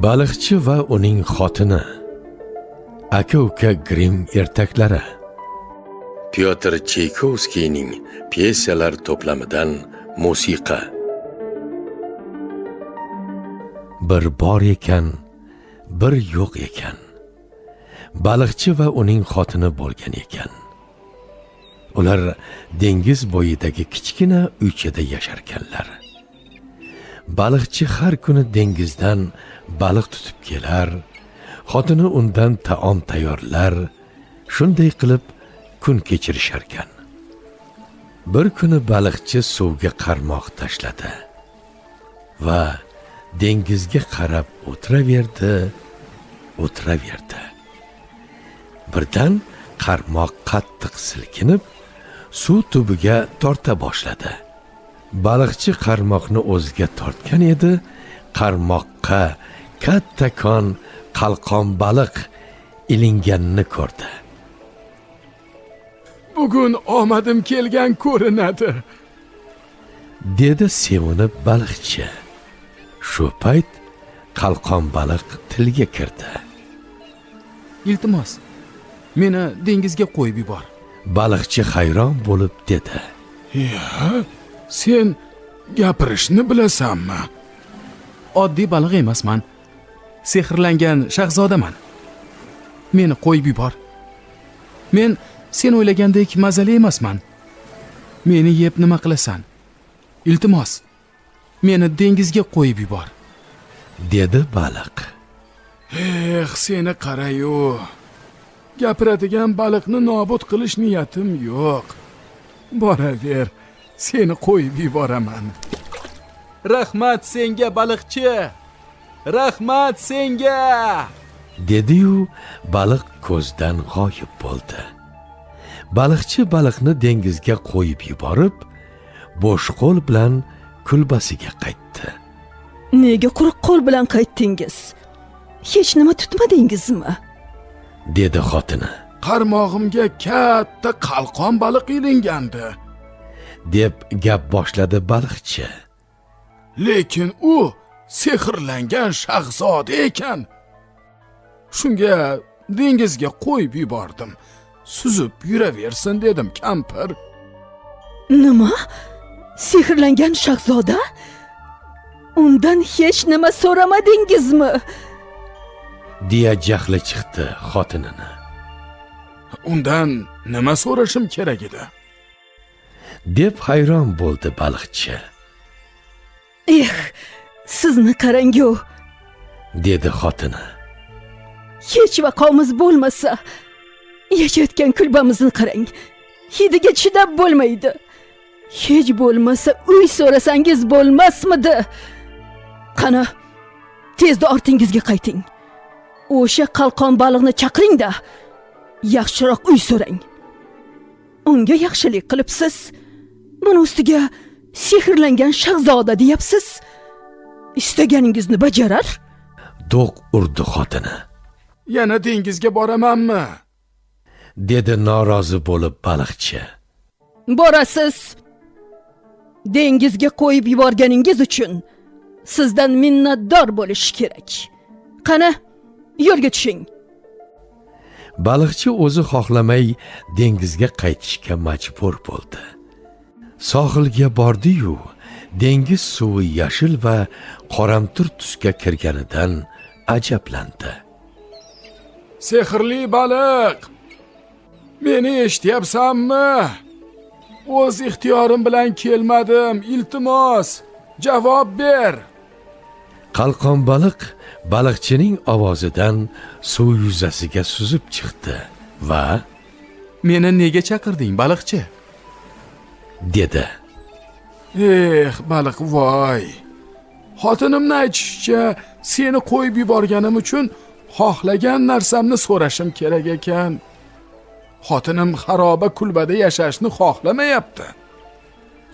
Baliqchi va uning xotini. Aka-uka Grimm ertaklari. Pyotr Chaykovskiyning pyesalar to'plamidan musiqa. Bir bor ekan, bir yo'q ekan. Baliqchi va uning xotini bo'lgan ekan. Ular dengiz bo'yidagi kichkina uychada yasharkanlar. Baliqchi har kuni dengizdan baliq tutib kelar, xotini undan taom tayyorlar, shunday qilib kun kechirisharkan. Bir kuni baliqchi suvga qarmoq tashladi va dengizga qarab o'tiraverdi. Birdan qarmoq qattiq silkinib, suv tubiga torta boshladi. Baliqchi qarmoqni o'ziga tortgan edi, qarmoqqa kattakon qalqon baliq ilinganini ko'rdi. Bugun omadim kelgan ko'rinadi, dedi sevinib baliqchi. Shu payt qalqon baliq tilga kirdi. Iltimos, meni dengizga qo'yib yubor. Baliqchi hayron bo'lib dedi. Sen gapirishni bilasanmi? Oddiy baliq emasman. Sehrlangan shahzodaman. Meni qo'yib yubor. Men sen o'ylagandek mazali emasman. Meni yeb nima qilasan? Iltimos, meni dengizga qo'yib yubor, dedi baliq. Seni qara-yu. Gapiradigan baliqni nobud qilish niyatim yo'q. Boraver, seni qo'yib yuboraman. Rahmat senga baliqchi. Rahmat senga, dedi-yu, baliq ko'zdan g'oyib bo'ldi. Baliqchi baliqni dengizga qo'yib yuborib, bo'sh qo'l bilan kulbasiga qaytdi. Nega quruq qo'l bilan qaytdingiz? Hech nima tutmadingizmi? dedi xotini. Qarmog'imga katta qalqon baliq ilingandi, deb gap boshladi baliqchi. Lekin u sehrlangan shahzoda ekan. Shunga dengizga qo'yib yubordim. Suzib yuraversin dedim, kampir. Nima? Sehrlangan shahzoda? Undan hech nima so'ramadingizmi? deya jahli chiqdi xotinini. Undan nima so'rashim kerak edi? deb hayron bo'ldi baliqchi. Sizni qarang-ku, dedi xotini. hech vaqomiz bo'lmasa, yashayotgan kulbamizni qarang. Hidiga chidab bo'lmaydi. Hech bo'lmasa uy so'rasangiz bo'lmasmidi? Qani, tezda ortingizga qayting. O'sha qalqon baliqni chaqiring-da, yaxshiroq uy so'rang. Unga yaxshilik qilibsiz. Buni ustiga sehrlangan shahzoda deyapsiz. Istaganingizni bajarar? Do'q urdi xotini. Yana dengizga boramanmi? dedi norozi bo'lib baliqchi. Borasiz. Dengizga qo'yib yuborganingiz uchun sizdan minnatdor bo'lish kerak. Qani, yo'lga tushing. Baliqchi o'zi xohlamay dengizga qaytishga majbur bo'ldi. Sohilga bordi-yu, dengiz suvi yashil va qoramtir tusga kirganidan ajablandi. Sehrli baliq, meni eshityapsanmi? O'z ixtiyorim bilan kelmadim, iltimos, javob ber. Qalqon baliq baliqchining ovozidan suv yuzasiga suzib chiqdi va Meni nega chaqirding, baliqchi? dedi. Baliq voy. Xotinimning aytishicha, seni qo'yib yuborganim uchun xohlagan narsamni so'rashim kerak ekan. Xotinim xaroba kulbada yashashni xohlamayapti.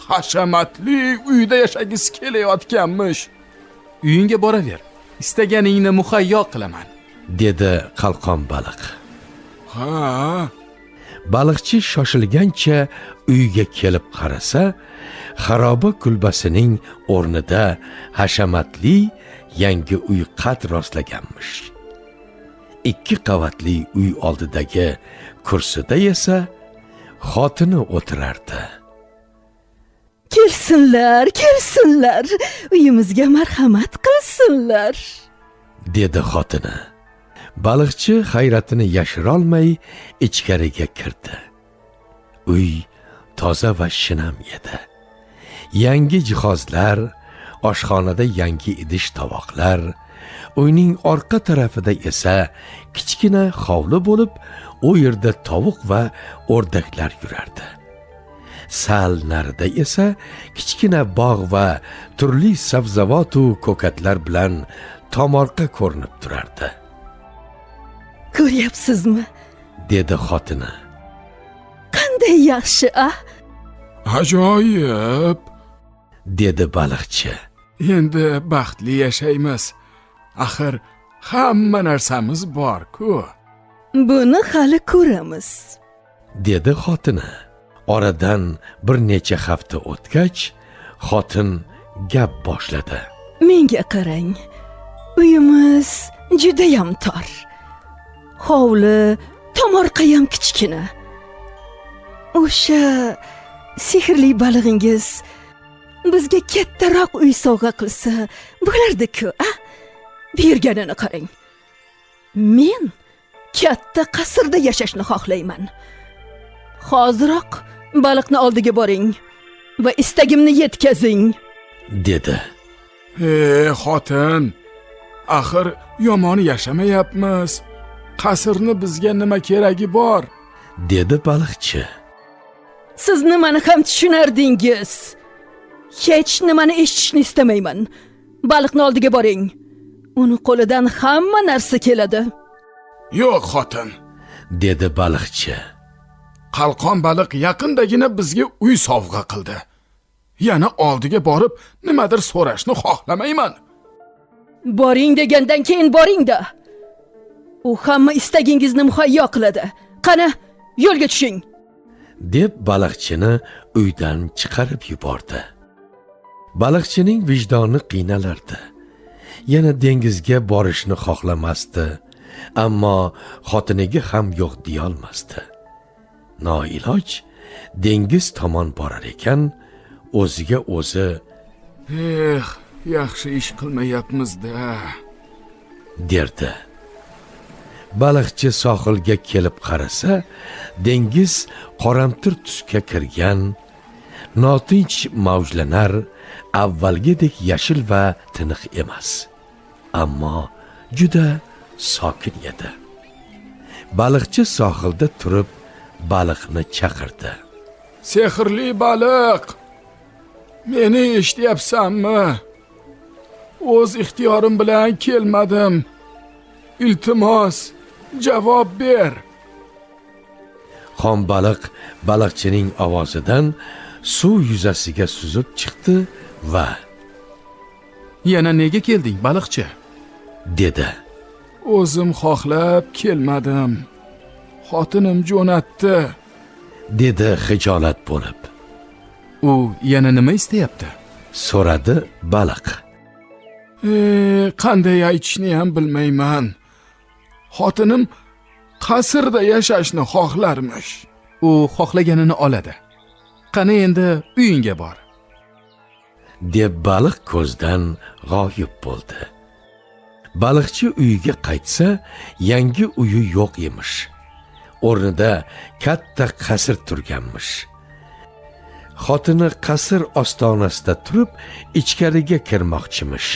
Hashamatli uyda yashagisi kelayotganmish. Uyingga boraver. Istaganingni muhayyo qilaman, dedi qalqon baliq. Ha? Baliqchi shoshilgancha uyga kelib qarasa, xaroba kulbasining o'rnida hashamatli yangi uy qad rostlaganmish. 2 qavatli uy oldidagi kursida esa xotini o'tirardi. Kelsinlar, kelsinlar, uyimizga marhamat qilsinlar, dedi xotini. Baliqchi hayratini yashirolmay ichkariga kirdi. Uy toza va shinam edi. Yangi jihozlar, oshxonada yangi idish-tovoqlar, uyning orqa tarafida esa kichkina hovli bo'lib, u yerda tovuq va o'rdaklar yurardi. Sal narida esa kichkina bog' va turli sabzavot va ko'katlar bilan tomorqa ko'rinib turardi. Ko'ryapsizmi? Dedi xotini. Qanday yaxshi, Ajoyib. Dedi baliqchi. Endi baxtli yashaymiz. Axir hamma narsamiz bor-ku. Buni hali ko'ramiz, Dedi xotini. Oradan bir necha hafta o'tgach, xotin gap boshladi. Menga qarang. Uyimiz juda ham tor. Hovli, tomorqa ham kichkina. O'sha sehrli balig'ingiz bizga kattaroq uy sovg'a qilsa bo'lardi-ku, Berganini qarang. Men katta qasrda yashashni xohlayman. Hoziroq baliqni oldiga boring va istagimni yetkazing, dedi. Xotin, axir yomon yashamayapmiz. Qasrni bizga nima keragi bor? Dedi baliqchi. Siz nimani ham tushunardingiz? Hech nimani eshitishni istamayman. Baliqni oldiga boring. Uni qo'lidan hamma narsa keladi. Yo'q, xotin, dedi baliqchi. Qalqon baliq yaqindagina bizga uy sovg'a qildi. Yana oldiga borib nimadir so'rashni xohlamayman. Boring degandan keyin boring-da. U hamma istagingizni muhayyo qiladi. Qani, yo'lga tushing, deb baliqchini uydan chiqarib yubordi. Baliqchining vijdoni qiynalardi. Yana dengizga borishni xohlamasdi, ammo xotiniga ham yo'q deya olmasdi. Noiloj dengiz tomon borar ekan, o'ziga o'zi, yaxshi ish qilmayapmiz-da, derdi. Baliqchi sohilga kelib qarasa, dengiz qoramtir tusga kirgan, notinch mavjlanar, avvalgidek yashil va tiniq emas, ammo juda sokin edi. Baliqchi sohilda turib baliqni chaqirdi. Sehrli baliq, meni eshityapsanmi? O'z ixtiyorim bilan kelmadim. Iltimos, javob ber. Xon baliq baliqchining ovozidan suv yuzasiga suzib chiqdi va Yana nega kelding, baliqchi? dedi. O'zim xohlab kelmadim. Xotinim jo'natdi, dedi xijolat bo'lib. U yana nima istayapti? So'radi baliq. Qanday aytishni ham bilmayman. Xotinim qasrda yashashni xohlarmish. U xohlaganini oladi. Qani endi uyingga bor, deb baliq ko'zdan g'oyib bo'ldi. Baliqchi uyiga qaytsa, yangi uyi yo'q emish. O'rnida katta qasr turganmish. Xotini qasr ostonasida turib, ichkariga kirmoqchimish.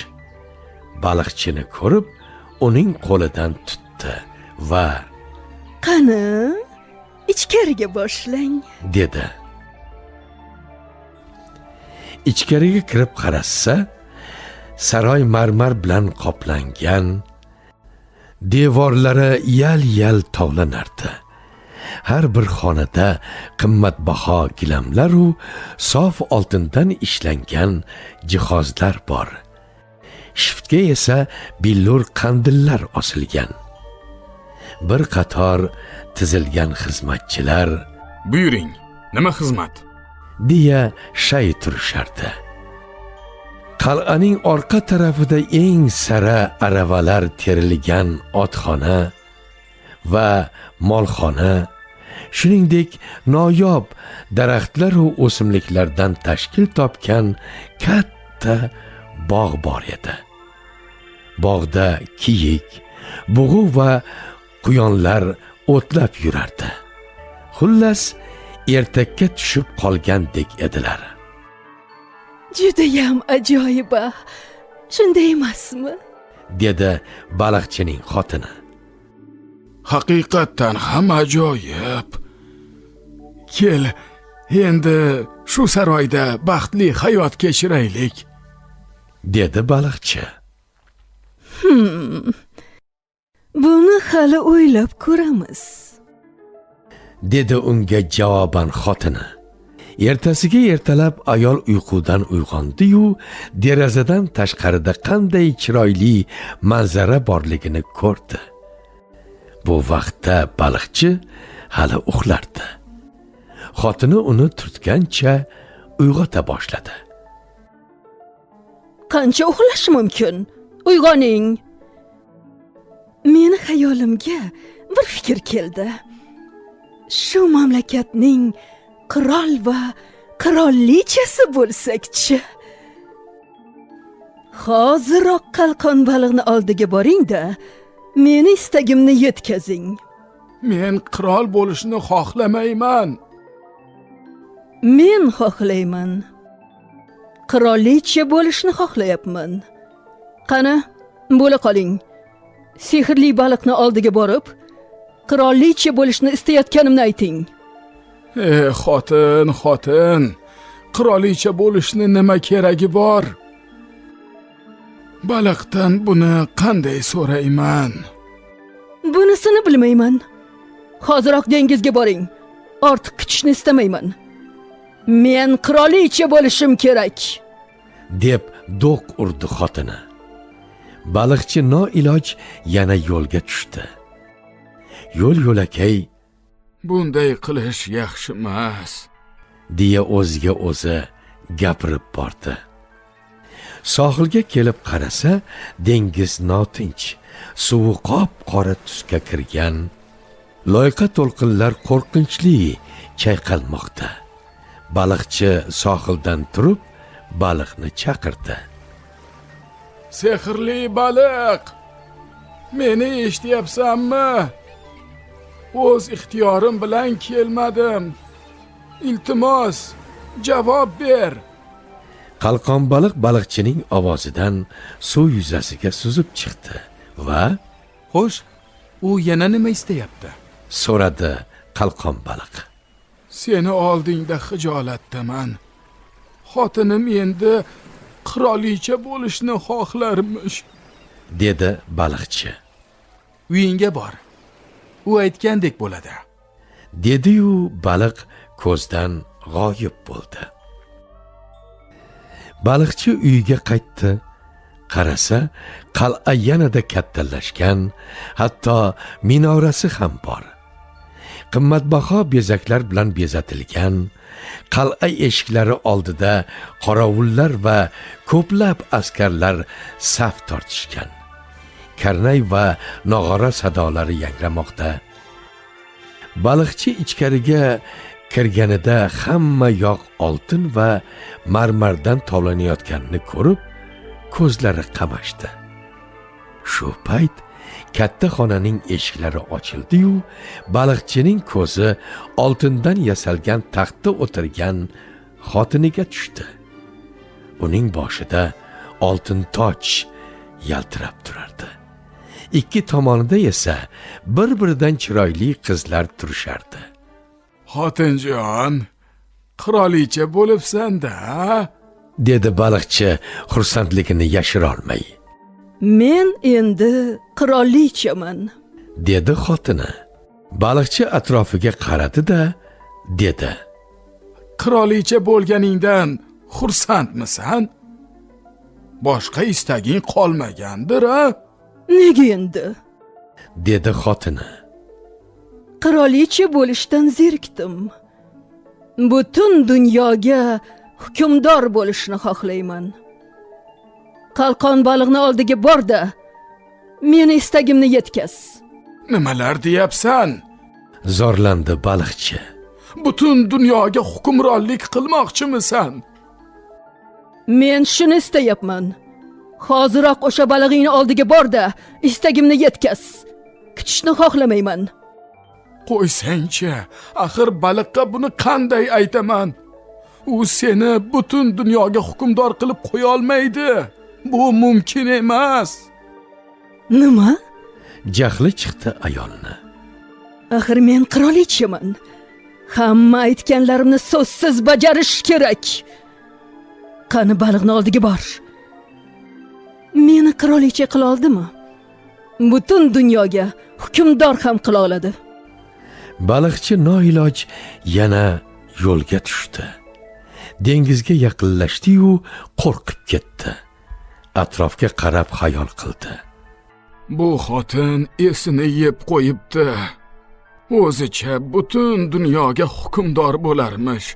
Baliqchini ko'rib, uning qo'lidan tutdi va qani, ichkariga boshlang, dedi. Ichkariga kirib qarasa, saroy marmar bilan qoplangan, devorlari yal-yal tovlanardi. Har bir xonada qimmatbaho gilamlar u sof oltindan ishlangan jihozlar bor. Shiftga esa billur qandillar osilgan. Bir qator tizilgan xizmatchilar Buyuring, nima xizmat? deya shay turishardi. Qal'aning orqa tarafida eng sara aravalar terilgan otxona va molxona, shuningdek noyob daraxtlar va o'simliklardan tashkil topgan katta bog' bor edi. Bog'da kiyik, bug'u va quyonlar o'tlab yurardi. Xullas, ertakka tushib qolgandek edilar. Judayam ajoyib, shunday emasmi? dedi baliqchining xotini. Haqiqatdan ham ajoyib. Kel, endi shu saroyda baxtli hayot kechiraylik, dedi baliqchi. Buni hali o'ylab ko'ramiz, dedi unga javoban xotini. Ertasiga ertalab ayol uyqudan uyg'ondi-yu, derazadan tashqarida qanday chiroyli manzara borligini ko'rdi. Bu vaqtda baliqchi hali uxlardi. Xotini uni turtgancha uyg'ota boshladi. Qancha uxlash mumkin? Uyg'oning. Meni xayolimga bir fikr keldi. Shu mamlakatning qirol va qirollichasi bo'lsak-chi. Hoziroq qalqon baliqni oldiga boring-da, meni istagimni yetkazing. Men qirol bo'lishni xohlamayman. Men xohlayman. Qirollicha bo'lishni xohlayapman. Qani, bo'la qoling. Sehrli baliqni oldiga borib, qirollicha bo'lishni istayotganimni ayting. Xotin, qirolicha bo'lishni nima keragi bor? Baliqdan buni qanday so'rayman? Bunisini bilmayman. Hoziroq dengizga boring. Ortiq kutishni istamayman. Men qirolicha bo'lishim kerak, deb do'q urdi xotini. Baliqchi noiloj yana yo'lga tushdi. Yo'l-yo'lakay Bunday qilish yaxshi emas, deya o'ziga o'zi gapirib bordi. Sohilga kelib qarasa, dengiz notinch, suvi qop-qora tusga kirgan. Loyqa to'lqinlar qo'rqinchli chayqalmoqda. Baliqchi sohildan turib, baliqni chaqirdi. Sehrli baliq, meni eshityapsanmi? O'z ixtiyorim bilan kelmadim. Iltimos, javob ber. Qalqon baliq baliqchining ovozidan suv yuzasiga suzib chiqdi va Xo'sh, u yana nima istayapti? so'radi qalqon baliq. Seni oldingda xijolatdaman. Xotinim endi qirolicha bo'lishni xohlarmish, dedi baliqchi. Uyingga bor. U aytgandek bo'ladi, dedi-yu baliq ko'zdan g'oyib bo'ldi. Baliqchi uyiga qaytdi. Qarasa, qal'a yanada kattalashgan, hatto minorasi ham bor. Qimmatbaho bezaklar bilan bezatilgan, qal'a eshiklari oldida qorovullar va ko'plab askarlar saf tortishgan. Karnay va nog'ora sadolari yangramoqda. Baliqchi ichkariga kirganida hamma yoq oltin va marmardan tovlanayotganini ko'rib, ko'zlari qamashdi. Shu payt katta xonaning eshiklari ochildi-yu, baliqchining ko'zi oltindan yasalgan taxtda o'tirgan xotiniga tushdi. Uning boshida oltin toj yaltirab turardi. Ikki tomonida esa bir-biridan chiroyli qizlar turishardi. Xotinjon, qirolicha bo'libsan-da, dedi baliqchi xursandligini yashira olmay. Men endi qirollichaman, dedi xotini. Baliqchi atrofiga qaradi-da, dedi. Qirolicha bo'lganingdan xursandmisan? Boshqa istaging qolmagandir-a? Nega endi? dedi xotini. Qirolicha bo'lishdan zerikdim. butun dunyoga hukmdor bo'lishni xohlayman. Qalqon baliqni oldiga borda, meni istagimni yetkaz. Nimalar deyapsan? Zorlandi baliqchi. Butun dunyoga hukmronlik qilmoqchimisan? Men shuni istayapman. Hoziroq o'sha balig'ingni oldiga borda, istagimni yetkaz. Kutishni xohlamayman. Qo'ysang-chi, axir baliqqa buni qanday aytaman? U seni butun dunyoga hukmdor qilib qo'ya olmaydi. Bu mumkin emas. Nima? Jahli chiqdi ayolni. Axir men qirolichaman. Hamma aytganlarimni so'zsiz bajarish kerak. Qani baliqni oldiga bor. Meni qirolicha qila oldimi? Butun dunyoga hukmdor ham qila oladi. Baliqchi noiloj yana yo'lga tushdi. Dengizga yaqinlashdi-yu, qo'rqib ketdi. Atrofga qarab xayol qildi. Bu xotin esini yeb qo'yibdi. O'zicha butun dunyoga hukmdor bo'larmish.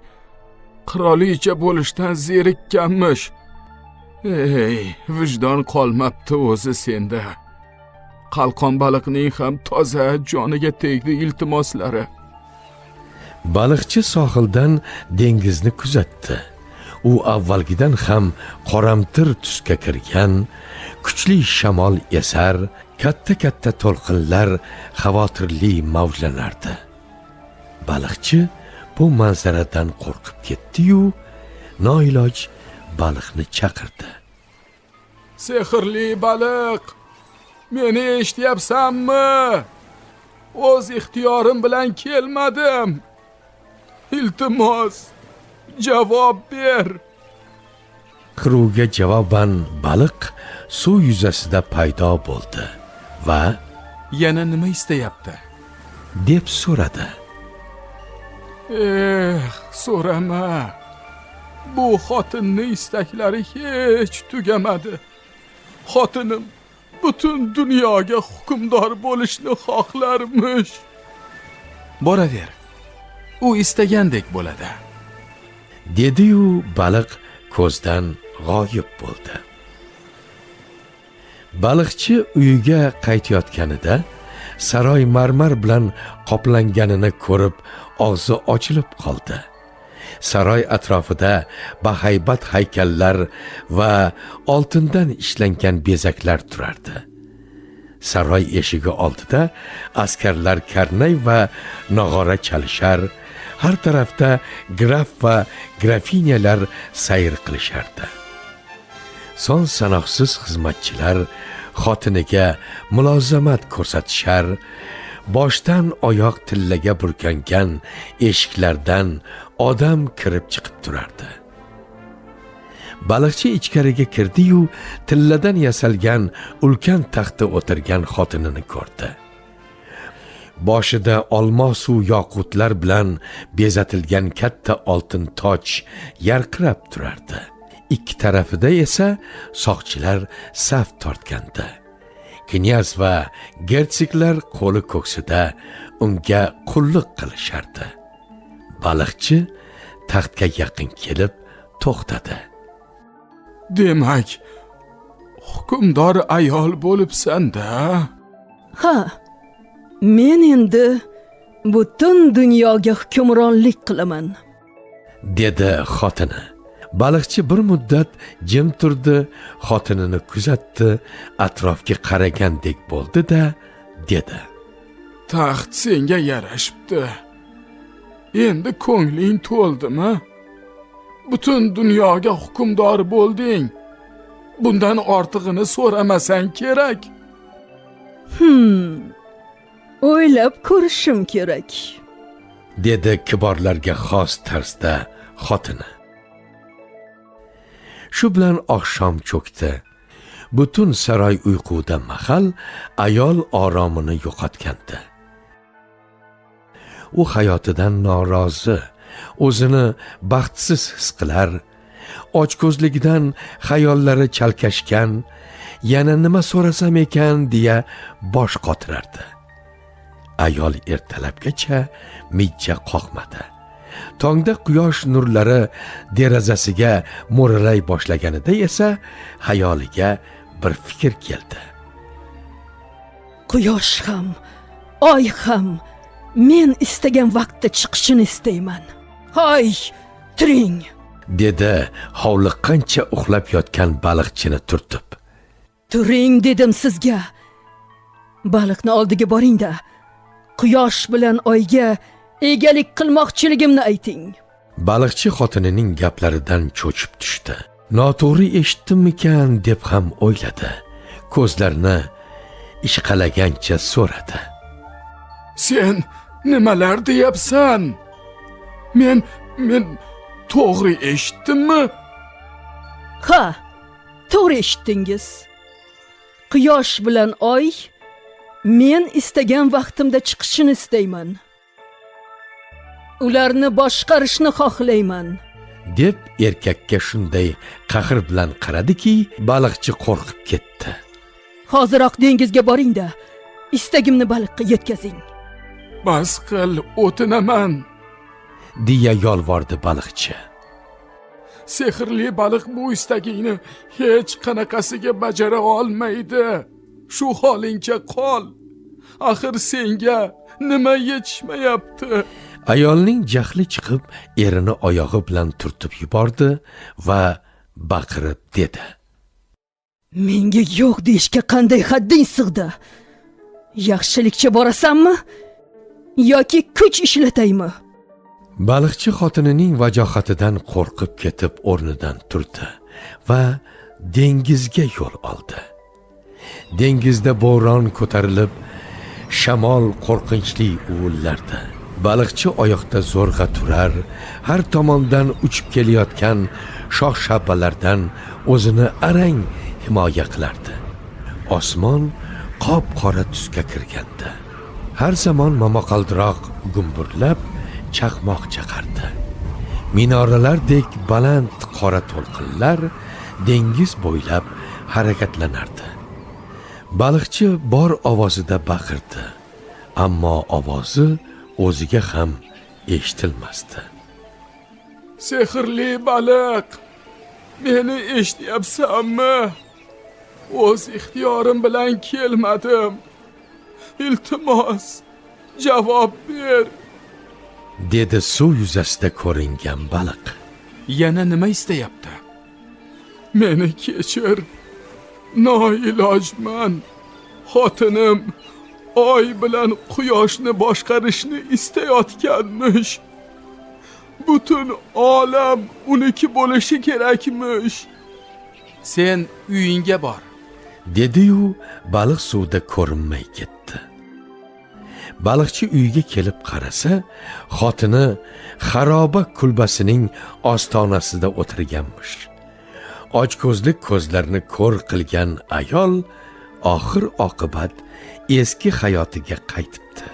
Qirolicha bo'lishdan zerikkanmish. Ey, vijdon qolmabdi o'zi senda. Qalqon baliqning ham toza joniga tegdi iltimoslari. Baliqchi sohildan dengizni kuzatdi. U avvalgidan ham qoramtir tusga kirgan, kuchli shamol esar, katta-katta to'lqinlar xavotirli mavjlanardi. Baliqchi bu manzaradan qo'rqib ketdi-yu, noiloj baliqni chaqirdi. Sehrli baliq, meni eshityapsanmi? O'z ixtiyorim bilan kelmadim. Iltimos, javob ber. Qirovga javoban baliq suv yuzasida paydo bo'ldi va yana nima istayapti? deb so'radi. So'rama. Bu xotinning istaklari hech tugamadi. Xotinim butun dunyoga hukmdor bo'lishni xohlarmish. Boraver. U istagandek bo'ladi. Dedi-yu baliq ko'zdan g'oyib bo'ldi. Baliqchi uyiga qaytayotganida saroy marmar bilan qoplanganini ko'rib og'zi ochilib qoldi. Saroy atrofida bahaybat haykallar va oltindan ishlangan bezaklar turardi. Saroy eshigi oldida askarlar karnay va nog'ora chalishar, har tarafda graf va grafinyalar sayr qilishardi. Son sanoqsiz xizmatchilar xotiniga mulozamat ko'rsatishar, boshdan oyoq tillaga burkangan eshiklardan odam kirib chiqib turardi. Baliqchi ichkariga kirdi-yu, tilladan yasalgan ulkan taxtda o'tirgan xotinini ko'rdi. Boshida olmos va yoqutlar bilan bezatilgan katta oltin toj yarqirab turardi. Ikki tarafida esa soqchilar saf tortgandi. Knyaz va gertsiklar qo'li ko'ksida unga qulluq qilishardi. Baliqchi taxtga yaqin kelib to'xtadi. Demak, hukmdor ayol bo'libsan-da? Ha, men endi butun dunyoga hukmronlik qilaman, dedi xotini. Baliqchi bir muddat jim turdi, xotinini kuzatdi, atrofga qaragandek bo'ldi-da, dedi. Taxt senga yarashibdi. Endi ko'ngling to'ldimi? Butun dunyoga hukmdor bo'lding. Bundan ortig'ini so'ramasang kerak. O'ylab ko'rishim kerak, dedi kiborlarga xos tarzda xotini. Shu bilan oqshom cho'kdi. Butun saroy uyquda mahal, ayol oromini yo'qotgandi. U hayotidan norozi, o'zini baxtsiz his qilar, ochko'zligidan xayollari chalkashgan, yana nima so'rasam ekan deya bosh qotirardi. Ayol ertalabgacha mijja qoqmadi. Tongda quyosh nurlari derazasiga mo'ralay boshlaganida esa xayoliga bir fikr keldi. Quyosh ham, oy ham men istagan vaqtda chiqishini istayman. Hay, turing, dedi hovliqqancha uxlab yotgan baliqchini turtib. turing dedim sizga. Baliqni oldiga boring-da, quyosh bilan oyga egalik qilmoqchiligimni ayting. Baliqchi xotinining gaplaridan cho'chib tushdi. Noto'g'ri eshitdimmikan deb ham o'yladi. Ko'zlarini ishqalagancha so'radi. Sen nimalar deyapsan? Men to'g'ri eshitdimmi? Ha, to'g'ri eshitdingiz. Quyosh bilan oy men istagan vaqtimda chiqishini istayman. Ularni boshqarishni xohlayman. deb erkakka shunday qahr bilan qaradiki, baliqchi qo'rqib ketdi. Hoziroq dengizga boring-da, istagimni baliqqa yetkazing. Bas qil, o'tinaman. deya yolvordi baliqchi. Sehrli baliq bu istagingni hech qanaqasiga bajara olmaydi. Shu holingcha qol. Axir senga nima yetishmayapti? Ayolning jahli chiqib, erini oyog'i bilan turtib yubordi va baqirib dedi. Menga yo'q deyishga qanday hadding sig'di? Yaxshilikcha borasanmi yoki kuch ishlataymi? Baliqchi xotinining vajohatidan qo'rqib ketib o'rnidan turdi va dengizga yo'l oldi. Dengizda bo'ron ko'tarilib, shamol qo'rqinchli uvullardi. Baliqchi oyoqda zo'rg'a turar, har tomondan uchib kelayotgan shox-shabbalardan o'zini arang himoya qilardi. Osmon qop-qora tusga kirgandi. Har zamon momaqaldiroq gumburlab chaqmoq chaqardi. Minoralardek baland qora to'lqinlar dengiz bo'ylab harakatlanardi. Baliqchi bor ovozida baqirdi, ammo ovozi o'ziga ham eshitilmasdi. Sehrli baliq, meni eshityapsanmi? O'z ixtiyorim bilan kelmadim. Iltimos, javob ber. dedi suv yuzasida ko'ringan baliq. Yana nima istayapti? Meni kechir. Noilojman. Xotinim oy bilan quyoshni boshqarishni istayotganmish. Butun olam uniki bo'lishi kerakmish. Sen uyingga bor, dedi-yu, baliq suvda ko'rinmay ketdi. Baliqchi uyga kelib qarasa, xotini xaroba kulbasining ostonasida o'tirganmish. Ochko'zlik ko'zlarini ko'r qilgan ayol oxir oqibat eski hayotiga qaytibdi.